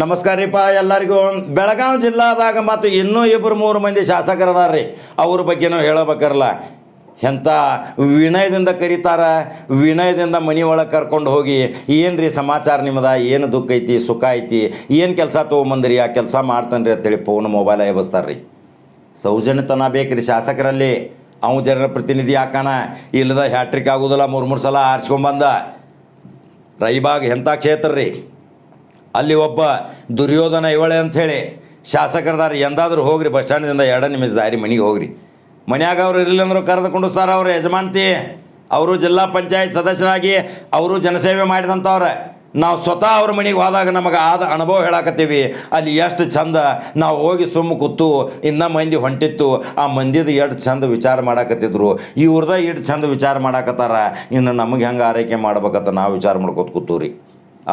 ನಮಸ್ಕಾರ ರೀಪ್ಪ ಎಲ್ಲರಿಗೂ. ಬೆಳಗಾವಿ ಜಿಲ್ಲಾದಾಗ ಮತ್ತು ಇನ್ನೂ 2-3 ಮಂದಿ ಶಾಸಕರದಾರ ರೀ. ಅವ್ರ ಬಗ್ಗೆನೂ ಹೇಳಬೇಕರಲ್ಲ. ಎಂಥ ವಿನಯದಿಂದ ಕರೀತಾರ, ವಿನಯದಿಂದ ಮನೆ ಒಳಗೆ ಕರ್ಕೊಂಡು ಹೋಗಿ ಏನು ರೀ ಸಮಾಚಾರ ನಿಮ್ಮದ, ಏನು ದುಃಖ ಐತಿ ಸುಖ ಐತಿ, ಏನು ಕೆಲಸ ತೊಗೊಂಬಂದ್ರಿ, ಆ ಕೆಲಸ ಮಾಡ್ತಾನೆ ರೀ ಅಂತೇಳಿ ಫೋನ್ ಮೊಬೈಲ್ ಎಬಸ್ತಾರೆ ರೀ. ಸೌಜನ್ಯತನ ಬೇಕು ರೀ ಶಾಸಕರಲ್ಲಿ. ಅವು ಜನರ ಪ್ರತಿನಿಧಿ ಹಾಕಾನ, ಇಲ್ಲದ ಹ್ಯಾಟ್ರಿಕ್ ಆಗೋದಿಲ್ಲ. 3 ಸಲ ಆರಿಸ್ಕೊಂಬಂದ. ರಾಯಬಾಗ್ ಎಂಥ ಕ್ಷೇತ್ರ ರೀ, ಅಲ್ಲಿ ಒಬ್ಬ ದುರ್ಯೋಧನ ಇವಳೆ ಅಂಥೇಳಿ ಶಾಸಕರದಾರ. ಎಂದಾದರೂ ಹೋಗ್ರಿ ಬಸ್ ಸ್ಟ್ಯಾಂಡ್ದಿಂದ 2 ನಿಮಿಷ ದಾರಿ ಮನೆಗೆ ಹೋಗ್ರಿ. ಮನ್ಯಾಗ ಅವ್ರು ಇರಲಿಲ್ಲ ಅಂದರೂ ಕರೆದುಕೊಂಡು ಸರ್ ಅವ್ರ ಯಜಮಾನ್ತಿ ಅವರು ಜಿಲ್ಲಾ ಪಂಚಾಯತ್ ಸದಸ್ಯರಾಗಿ ಅವರು ಜನಸೇವೆ ಮಾಡಿದಂಥವ್ರೆ. ನಾವು ಸ್ವತಃ ಅವ್ರ ಮನೆಗೆ ಹೋದಾಗ ನಮಗೆ ಆದ ಅನುಭವ ಹೇಳಕತ್ತೀವಿ. ಅಲ್ಲಿ ಎಷ್ಟು ಚಂದ ನಾವು ಹೋಗಿ ಸುಮ್ಮ ಕೂತು ಇನ್ನೂ ಮಂದಿ ಹೊಂಟಿತ್ತು. ಆ ಮಂದಿದು ಎಷ್ಟು ಚಂದ ವಿಚಾರ ಮಾಡಾಕತ್ತಿದ್ರು. ಇವ್ರದ ಎಷ್ಟು ಚಂದ ವಿಚಾರ ಮಾಡಾಕತ್ತಾರ. ಇನ್ನು ನಮಗೆ ಹೆಂಗೆ ಆರೈಕೆ ಮಾಡ್ಬೇಕಂತ ನಾವು ವಿಚಾರ ಮಾಡ್ಕೊತ ಕೂತು ರೀ.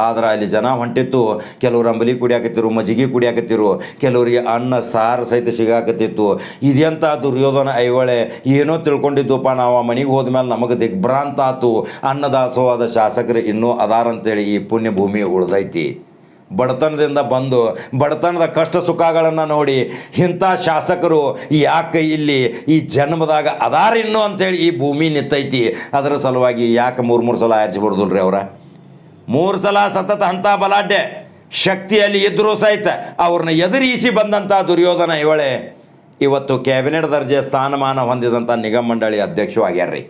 ಆದ್ರೆ ಅಲ್ಲಿ ಜನ ಹೊಂಟಿತ್ತು. ಕೆಲವ್ರು ಅಂಬಲಿ ಕುಡಿಯಾಕತ್ತಿರು, ಮಜ್ಜಿಗೆ ಕುಡಿಯಾಕತ್ತಿರು, ಕೆಲವರಿಗೆ ಅನ್ನ ಸಾರು ಸಹಿತ ಸಿಗಾಕತ್ತಿತ್ತು. ಇದೆಂಥ ದುರ್ಯೋಧನ ಐವಳೆ ಏನೋ ತಿಳ್ಕೊಂಡಿದ್ದಪ್ಪ ನಾವು. ಆ ಮನೆಗೆ ಹೋದ್ಮೇಲೆ ನಮಗೆ ದಿಗ್ಭ್ರಾಂತ ಆತು. ಅನ್ನದಾಸೋಹದ ಶಾಸಕರು ಇನ್ನೂ ಅದಾರಂತೇಳಿ ಈ ಪುಣ್ಯ ಭೂಮಿ ಉಳ್ದೈತಿ. ಬಡತನದಿಂದ ಬಂದು ಬಡತನದ ಕಷ್ಟ ಸುಖಗಳನ್ನು ನೋಡಿ ಇಂಥ ಶಾಸಕರು ಯಾಕೆ ಇಲ್ಲಿ ಈ ಜನ್ಮದಾಗ ಅದಾರ ಇನ್ನೂ ಅಂಥೇಳಿ ಈ ಭೂಮಿ ನಿಂತೈತಿ. ಅದರ ಸಲುವಾಗಿ ಯಾಕೆ 3 ಸಲ ಆರಿಸ್ಬಿಡ್ದಲ್ರಿ ಅವರ. 3 ಸಲ ಸತತ ಅಂಥ ಬಲಾಢ್ಯ ಶಕ್ತಿಯಲ್ಲಿ ಇದ್ದರೂ ಸಹಿತ ಅವ್ರನ್ನ ಎದುರಿಸಿ ಬಂದಂಥ ದುರ್ಯೋಧನ ಇವಳೆ ಇವತ್ತು ಕ್ಯಾಬಿನೆಟ್ ದರ್ಜೆ ಸ್ಥಾನಮಾನ ಹೊಂದಿದಂಥ ನಿಗಮ ಮಂಡಳಿ ಅಧ್ಯಕ್ಷರು ಆಗ್ಯಾರ್ರಿ.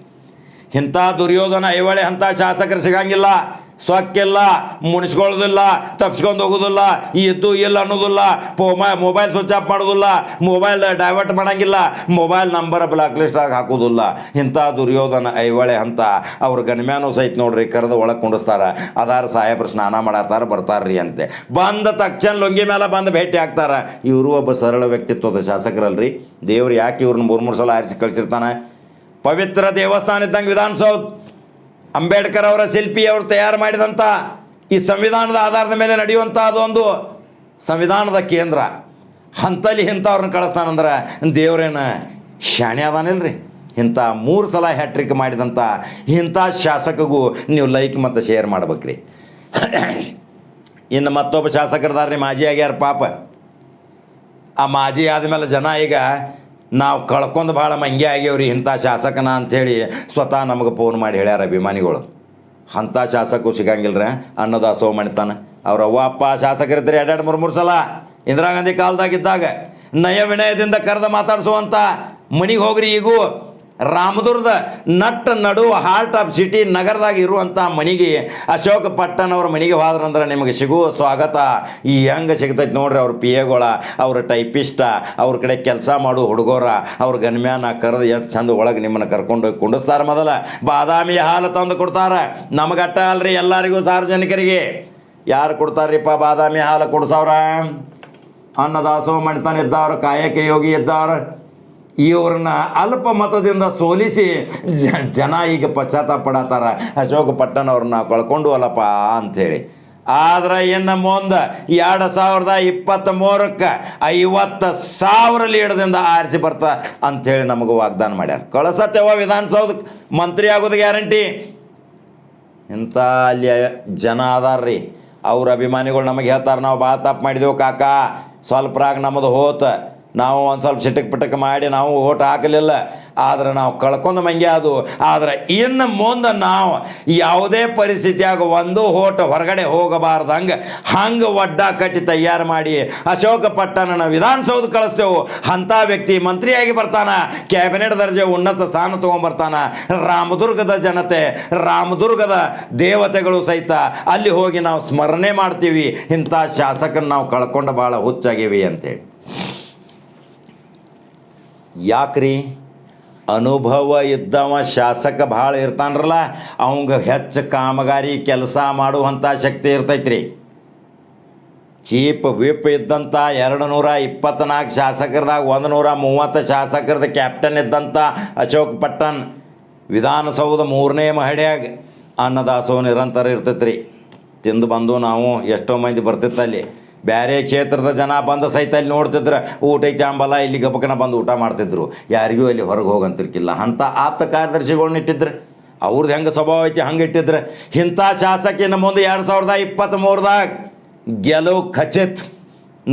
ಇಂಥ ದುರ್ಯೋಧನ ಇವಳೆ ಅಂಥ ಶಾಸಕರು ಸಿಗಂಗಿಲ್ಲ. ಸೊಕ್ಕಿಲ್ಲ, ಮುಣಿಸ್ಕೊಳ್ಳೋದಿಲ್ಲ, ತಪ್ಸ್ಕೊಂಡು ಹೋಗೋದಿಲ್ಲ, ಇದ್ದು ಇಲ್ಲ ಅನ್ನೋದಿಲ್ಲ, ಮೊಬೈಲ್ ಸ್ವಿಚ್ ಆಫ್ ಮಾಡೋದಿಲ್ಲ, ಮೊಬೈಲ್ ಡೈವರ್ಟ್ ಮಾಡೋಂಗಿಲ್ಲ, ಮೊಬೈಲ್ ನಂಬರ್ ಬ್ಲಾಕ್ ಲಿಸ್ಟಾಗಿ ಹಾಕೋದಿಲ್ಲ. ಇಂಥ ದುರ್ಯೋಧನ ಐವಳೆ ಅಂತ ಅವ್ರ ಗಣ್ಮ್ಯಾನೂ ಸಹಿತ ನೋಡ್ರಿ ಕರೆದು ಒಳಗೆ ಕುಂಡಿಸ್ತಾರ. ಅದಾರ ಸಾಹೇಬ್ರು ಸ್ನಾನ ಮಾಡತ್ತಾರ ಬರ್ತಾರ್ರಿ ಅಂತೆ. ಬಂದ ತಕ್ಷಣ ಲೊಂಗಿ ಮೇಲೆ ಬಂದು ಭೇಟಿ ಆಗ್ತಾರ. ಇವರು ಒಬ್ಬ ಸರಳ ವ್ಯಕ್ತಿತ್ವದ ಶಾಸಕರಲ್ರಿ. ದೇವ್ರು ಯಾಕೆ ಇವ್ರನ್ನ 3 ಸಲ ಆರಿಸಿ ಕಳಿಸಿರ್ತಾನೆ. ಪವಿತ್ರ ದೇವಸ್ಥಾನ ಇದ್ದಂಗೆ ವಿಧಾನಸೌಧ, ಅಂಬೇಡ್ಕರ್ ಅವರ ಶಿಲ್ಪಿ ಅವರು ತಯಾರು ಮಾಡಿದಂಥ ಈ ಸಂವಿಧಾನದ ಆಧಾರದ ಮೇಲೆ ನಡೆಯುವಂಥ ಅದೊಂದು ಸಂವಿಧಾನದ ಕೇಂದ್ರ. ಅಂತಲ್ಲಿ ಇಂಥವ್ರನ್ನ ಕಳಿಸ್ತಾನಂದ್ರೆ ದೇವ್ರೇನು ಶಾಣೆ ಅದಾನಿಲ್ರಿ. ಇಂಥ 3 ಸಲ ಹ್ಯಾಟ್ರಿಕ್ ಮಾಡಿದಂಥ ಇಂಥ ಶಾಸಕಗೂ ನೀವು ಲೈಕ್ ಮತ್ತು ಶೇರ್ ಮಾಡ್ಬೇಕ್ರಿ. ಇನ್ನು ಮತ್ತೊಬ್ಬ ಶಾಸಕರದಾರ್ರಿ, ಮಾಜಿ ಆಗ್ಯಾರ ಪಾಪ. ಆ ಮಾಜಿ ಆದಮೇಲೆ ಜನ ಈಗ ನಾವು ಕಳ್ಕೊಂಡು ಭಾಳ ಮಂಗೆ ಆಗ್ಯಾವ್ರಿ ಇಂಥ ಶಾಸಕನ ಅಂಥೇಳಿ ಸ್ವತಃ ನಮಗೆ ಫೋನ್ ಮಾಡಿ ಹೇಳ್ಯಾರ ಅಭಿಮಾನಿಗಳು. ಅಂಥ ಶಾಸಕರು ಸಿಗಂಗಿಲ್ರ. ಅನ್ನದಾಸೋಹ ಮಾಡ್ತಾನೆ. ಅವ್ರ ಅವ್ವ ಅಪ್ಪ ಶಾಸಕರಿದ್ದರೆ 2-3 ಸಲ ಇಂದಿರಾ ಗಾಂಧಿ ಕಾಲದಾಗಿದ್ದಾಗ ನಯ ವಿನಯದಿಂದ ಕರೆದು ಮಾತಾಡಿಸುವಂಥ ಮನೆಗೆ ಹೋಗ್ರಿ. ಈಗೂ ರಾಮದುರ್ಗದ ನಟ್ ನಡು ಹಾರ್ಟ್ ಆಫ್ ಸಿಟಿ ನಗರದಾಗ ಇರುವಂಥ ಮನೆಗೆ ಅಶೋಕ್ ಪಟ್ಟಣ್ ಅವ್ರ ಮನೆಗೆ ಹೋದ್ರಂದ್ರೆ ನಿಮಗೆ ಸಿಗುವ ಸ್ವಾಗತ ಈ ಹೆಂಗೆ ಸಿಗ್ತೈತೆ ನೋಡ್ರಿ. ಅವ್ರ ಪಿ ಎಗಳ, ಅವ್ರ ಟೈಪಿಸ್ಟ, ಅವ್ರ ಕಡೆ ಕೆಲಸ ಮಾಡೋ ಹುಡುಗರ, ಅವ್ರ ಗನ್ಮ್ಯಾನ ಕರೆದು ಎಷ್ಟು ಚಂದ ಒಳಗೆ ನಿಮ್ಮನ್ನು ಕರ್ಕೊಂಡೋಗಿ ಕುಂಡಿಸ್ತಾರೆ. ಮೊದಲ ಬಾದಾಮಿ ಹಾಲು ತಂದು ಕೊಡ್ತಾರೆ. ನಮಗಟ್ಟ ಅಲ್ರಿ, ಎಲ್ಲರಿಗೂ ಸಾರ್ವಜನಿಕರಿಗೆ. ಯಾರು ಕೊಡ್ತಾರ್ರಿಪ್ಪ ಬಾದಾಮಿ ಹಾಲು ಕೊಡ್ಸವ್ರ? ಅನ್ನದಾಸೋಹ ಮಾಡ್ತಾನೆ ಇದ್ದವ್ರು, ಕಾಯಕ ಯೋಗಿ ಇದ್ದವ್ರು. ಇವ್ರನ್ನ ಅಲ್ಪ ಮತದಿಂದ ಸೋಲಿಸಿ ಜನ ಈಗ ಪಶ್ಚಾತ್ತಾಪ ಪಡತ್ತಾರ. ಅಶೋಕ್ ಪಟ್ಟಣ್ ಅವ್ರನ್ನ ಕಳ್ಕೊಂಡು ಅಲ್ಲಪ್ಪ ಅಂಥೇಳಿ. ಆದ್ರೆ ಇನ್ನು ಮುಂದೆ 2023ಕ್ಕೆ 50,000 ಲೀಡದಿಂದ ಆರಿಸಿ ಬರ್ತಾ ಅಂಥೇಳಿ ನಮಗೆ ವಾಗ್ದಾನ ಮಾಡ್ಯಾರ. ಕಳಿಸತ್ತೇವ ವಿಧಾನಸೌಧಕ್ಕೆ ಮಂತ್ರಿ ಆಗೋದು ಗ್ಯಾರಂಟಿ. ಇಂಥ ಅಲ್ಲಿ ಜನ ಅದಾರ್ರಿ. ಅವ್ರ ಅಭಿಮಾನಿಗಳು ನಮಗೆ ಹೇಳ್ತಾರೆ, ನಾವು ಭಾಳ ತಪ್ಪು ಮಾಡಿದೆವು ಕಾಕ, ಸ್ವಲ್ಪರಾಗ ನಮ್ಮದು ಹೋತ, ನಾವು ಒಂದು ಸ್ವಲ್ಪ ಸಿಟಕ್ ಪಿಟಕ್ ಮಾಡಿ ನಾವು ಓಟ್ ಹಾಕಲಿಲ್ಲ, ಆದರೆ ನಾವು ಕಳ್ಕೊಂಡು ಮಂಗೆ ಅದು. ಆದರೆ ಇನ್ನು ಮುಂದೆ ನಾವು ಯಾವುದೇ ಪರಿಸ್ಥಿತಿಯಾಗ ಒಂದು ಓಟ್ ಹೊರಗಡೆ ಹೋಗಬಾರ್ದಂಗೆ ಹಂಗೆ ಒಡ್ಡ ಕಟ್ಟಿ ತಯಾರು ಮಾಡಿ ಅಶೋಕ ಪಟ್ಟಣನ ವಿಧಾನಸೌಧ ಕಳಿಸ್ತೇವೆ. ಅಂಥ ವ್ಯಕ್ತಿ ಮಂತ್ರಿಯಾಗಿ ಬರ್ತಾನೆ, ಕ್ಯಾಬಿನೆಟ್ ದರ್ಜೆ ಉನ್ನತ ಸ್ಥಾನ ತೊಗೊಂಬರ್ತಾನೆ. ರಾಮದುರ್ಗದ ಜನತೆ, ರಾಮದುರ್ಗದ ದೇವತೆಗಳು ಸಹಿತ ಅಲ್ಲಿ ಹೋಗಿ ನಾವು ಸ್ಮರಣೆ ಮಾಡ್ತೀವಿ. ಇಂಥ ಶಾಸಕನ ನಾವು ಕಳ್ಕೊಂಡು ಭಾಳ ಹುಚ್ಚಾಗೀವಿ ಅಂತೇಳಿ. ಯಾಕ್ರಿ? ಅನುಭವ ಇದ್ದವ ಶಾಸಕ ಭಾಳ ಇರ್ತಾನರಲ್ಲ, ಅವಂಗೆ ಹೆಚ್ಚು ಕಾಮಗಾರಿ ಕೆಲಸ ಮಾಡುವಂಥ ಶಕ್ತಿ ಇರ್ತೈತ್ರಿ. ಚೀಫ್ ವಿಪ್ ಇದ್ದಂಥ 224 ಶಾಸಕರದಾಗ 130 ಶಾಸಕರದ ಕ್ಯಾಪ್ಟನ್ ಇದ್ದಂಥ ಅಶೋಕ್ ಪಟ್ಟಣ್ ವಿಧಾನಸೌಧ 3ನೇ ಮಹಡಿಯಾಗ ಅನ್ನದಾಸೋಹ ನಿರಂತರ ಇರ್ತೈತ್ರಿ. ತಿಂದು ಬಂದು ನಾವು ಎಷ್ಟೋ ಮಂದಿ ಬರ್ತಿತ್ತಲ್ಲಿ. ಬೇರೆ ಕ್ಷೇತ್ರದ ಜನ ಬಂದ ಸಹಿತ ಅಲ್ಲಿ ನೋಡ್ತಿದ್ರು, ಊಟ ಐತೆ ಅಂಬಲ್ಲ, ಇಲ್ಲಿ ಗಬಕನ ಬಂದು ಊಟ ಮಾಡ್ತಿದ್ರು. ಯಾರಿಗೂ ಅಲ್ಲಿ ಹೊರಗೆ ಹೋಗಂತಿರ್ಕಿಲ್ಲ. ಅಂಥ ಆಪ್ತ ಕಾರ್ಯದರ್ಶಿಗಳ್ನ ಇಟ್ಟಿದ್ರು. ಅವ್ರದ್ದು ಹೆಂಗೆ ಸ್ವಭಾವ ಐತಿ ಹಂಗೆ ಇಟ್ಟಿದ್ರೆ. ಇಂಥ ಶಾಸಕಿನ ಮುಂದೆ 2023ದಾಗ ಗೆಲುವು ಖಚಿತ್.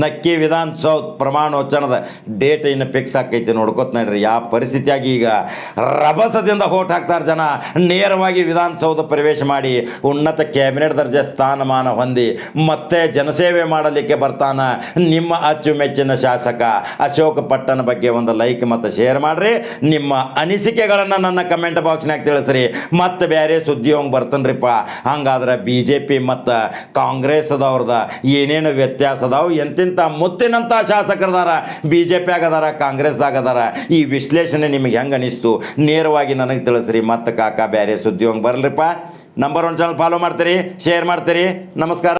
ನಕ್ಕಿ ವಿಧಾನಸೌಧ ಪ್ರಮಾಣವಚನದ ಡೇಟ್ ಇನ್ನು ಫಿಕ್ಸ್ ಆಕೈತಿ, ನೋಡ್ಕೊತ ನೋಡ್ರಿ. ಯಾವ ಪರಿಸ್ಥಿತಿಯಾಗಿ ಈಗ ರಭಸದಿಂದ ಹೋಟ್ ಹಾಕ್ತಾರೆ ಜನ. ನೇರವಾಗಿ ವಿಧಾನಸೌಧ ಪ್ರವೇಶ ಮಾಡಿ ಉನ್ನತ ಕ್ಯಾಬಿನೆಟ್ ದರ್ಜೆ ಸ್ಥಾನಮಾನ ಹೊಂದಿ ಮತ್ತೆ ಜನಸೇವೆ ಮಾಡಲಿಕ್ಕೆ ಬರ್ತಾನ ನಿಮ್ಮ ಅಚ್ಚುಮೆಚ್ಚಿನ ಶಾಸಕ ಅಶೋಕ್ ಪಟ್ಟಣ ಬಗ್ಗೆ ಒಂದು ಲೈಕ್ ಮತ್ತು ಶೇರ್ ಮಾಡಿರಿ. ನಿಮ್ಮ ಅನಿಸಿಕೆಗಳನ್ನು ನನ್ನ ಕಮೆಂಟ್ ಬಾಕ್ಸ್ನಾಗ ತಿಳಿಸ್ರಿ. ಮತ್ತೆ ಬೇರೆ ಸುದ್ದಿ ಹೋಗಿ ಬರ್ತಾನ್ರಿಪ್ಪ. ಹಂಗಾದ್ರೆ BJP ಮತ್ತು ಕಾಂಗ್ರೆಸ್ದವ್ರದ ಏನೇನು ವ್ಯತ್ಯಾಸ ಅದಾವು, ಎಂತಿಂಥ ಮುತ್ತಿನಂಥ ಶಾಸಕರದಾರ, BJP ಆಗದಾರ, ಕಾಂಗ್ರೆಸ್ದಾಗ ಅದಾರ, ಈ ವಿಶ್ಲೇಷಣೆ ನಿಮಗೆ ಹೆಂಗೆ ಅನಿಸ್ತು ನೇರವಾಗಿ ನನಗೆ ತಿಳಿಸ್ರಿ. ಮತ್ತೆ ಕಾಕ ಬೇರೆ ಸುದ್ದಿ ಹೋಗಿ ಬರಲ್ರಿಪ್ಪ. ನಂಬರ್ 1 ಚಾನಲ್ ಫಾಲೋ ಮಾಡ್ತೀರಿ, ಶೇರ್ ಮಾಡ್ತೀರಿ. ನಮಸ್ಕಾರ.